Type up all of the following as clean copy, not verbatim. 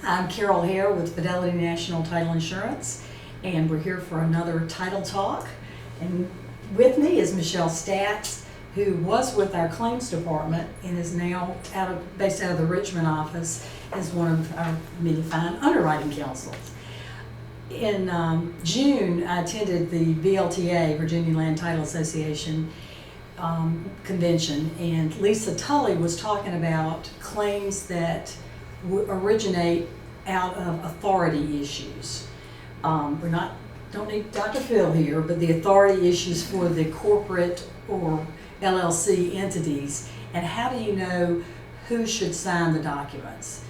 I'm Carol Hare with Fidelity National Title Insurance, and we're here for another title talk. And with me is Michelle Statz, who was with our claims department and is now based out of the Richmond office as one of our many fine underwriting counsels. In June, I attended the VLTA, Virginia Land Title Association convention, and Lisa Tully was talking about claims that originate out of authority issues. Don't need Dr. Phil here, but the authority issues for the corporate or LLC entities, and how do you know who should sign the documents?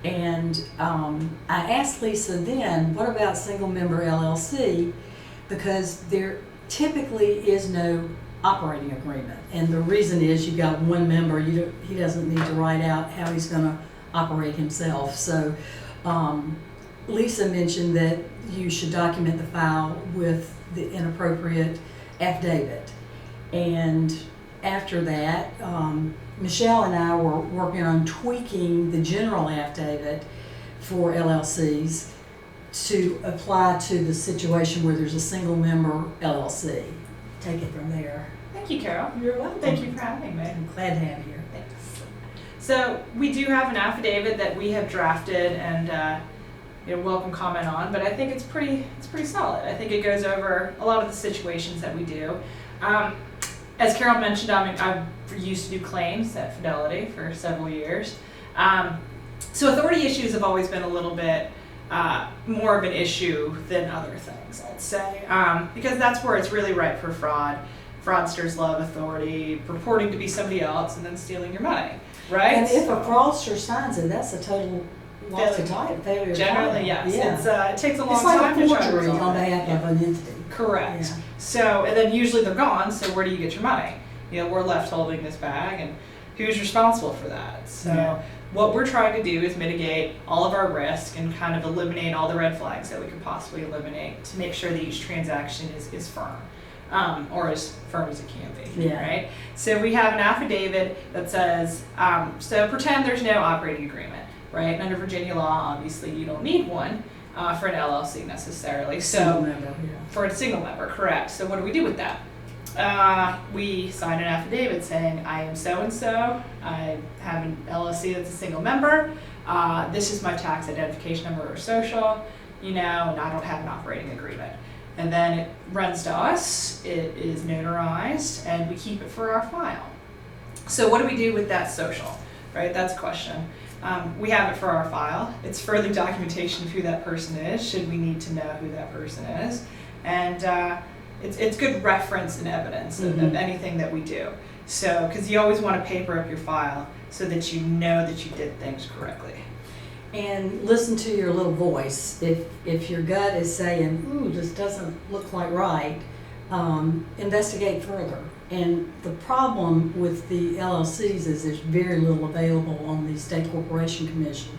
And I asked Lisa then, what about single member LLC? Because there typically is no operating agreement, and the reason is you've got one member, he doesn't need to write out how he's going to operate himself. So Lisa mentioned that you should document the file with the inappropriate affidavit. And after that, Michelle and I were working on tweaking the general affidavit for LLCs to apply to the situation where there's a single member LLC. Take it from there. Thank you, Carol. You're welcome. Thank you for having me. I'm glad to have you here. Thanks. So we do have an affidavit that we have drafted and welcome comment on, but I think it's pretty solid. I think it goes over a lot of the situations that we do. As Carol mentioned, I've used to do claims at Fidelity for several years. So authority issues have always been a little bit more of an issue than other things, I'd say, because that's where it's really ripe for fraud. Fraudsters love authority, purporting to be somebody else and then stealing your money, right? And if a fraudster signs it, that's a total loss of title, failure of title. Generally, yes. Yeah. It takes a long it's like time a to try to forgery resolve on it. behalf of an entity. Correct. Yeah. So, and then usually they're gone, so where do you get your money? We're left holding this bag, and who's responsible for that? So what we're trying to do is mitigate all of our risk and kind of eliminate all the red flags that we could possibly eliminate to make sure that each transaction is firm, or as firm as it can be, right? So we have an affidavit that says, so pretend there's no operating agreement, right? And under Virginia law, obviously you don't need one for an LLC necessarily. Single member, for a single member, correct. So what do we do with that? We sign an affidavit saying, I am so-and-so, I have an LLC that's a single member, this is my tax identification number or social, and I don't have an operating agreement. And then it runs to us, it is notarized, and we keep it for our file. So what do we do with that social, right? That's a question. We have it for our file. It's further documentation of who that person is, should we need to know who that person is. And it's good reference and evidence of anything that we do. So, because you always want to paper up your file so that you know that you did things correctly. And listen to your little voice. If your gut is saying, ooh, this doesn't look quite right, investigate further. And the problem with the LLCs is there's very little available on the State Corporation Commission.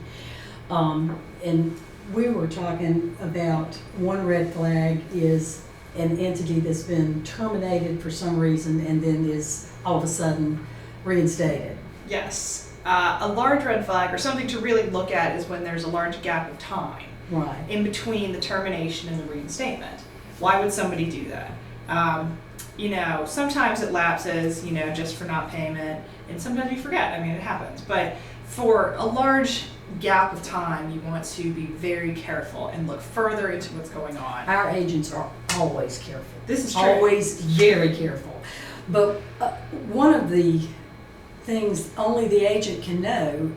And we were talking about one red flag is an entity that's been terminated for some reason and then is all of a sudden reinstated. Yes. A large red flag or something to really look at is when there's a large gap of time in between the termination and the reinstatement. Why would somebody do that? Sometimes it lapses, just for not payment, and sometimes you forget. It happens. But for a large gap of time, you want to be very careful and look further into what's going on. Our agents are always careful. This is true. Always very careful. But one of the things only the agent can know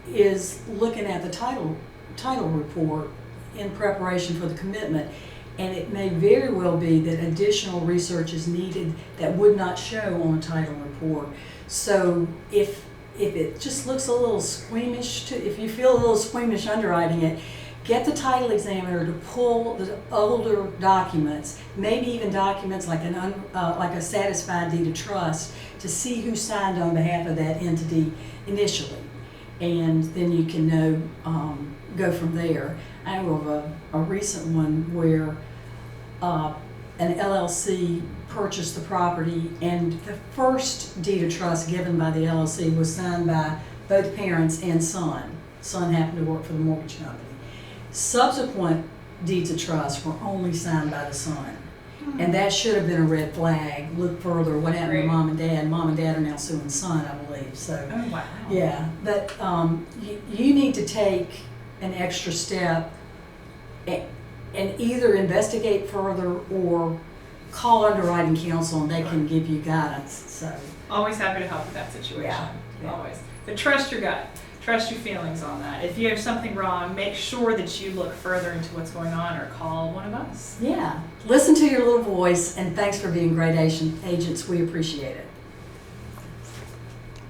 is looking at the title report in preparation for the commitment. And it may very well be that additional research is needed that would not show on a title report. So if it just looks a little squeamish, if you feel a little squeamish underwriting it, get the title examiner to pull the older documents, maybe even documents like a satisfied deed of trust, to see who signed on behalf of that entity initially, and then you can know go from there. I know of a recent one where an LLC purchased the property, and the first deed of trust given by the LLC was signed by both parents and son. son happened to work for the mortgage company. Subsequent deeds of trust were only signed by the son. And that should have been a red flag. Look further, what happened to Great. mom and dad? Mom and dad are now suing son, I believe, so. Oh, wow. Yeah, but you need to take an extra step and either investigate further or call underwriting counsel and they can give you guidance, so. Always happy to help with that situation. Yeah. Always. But trust your gut. Trust your feelings on that. If you have something wrong, make sure that you look further into what's going on or call one of us. Yeah, listen to your little voice, and thanks for being great agents. We appreciate it.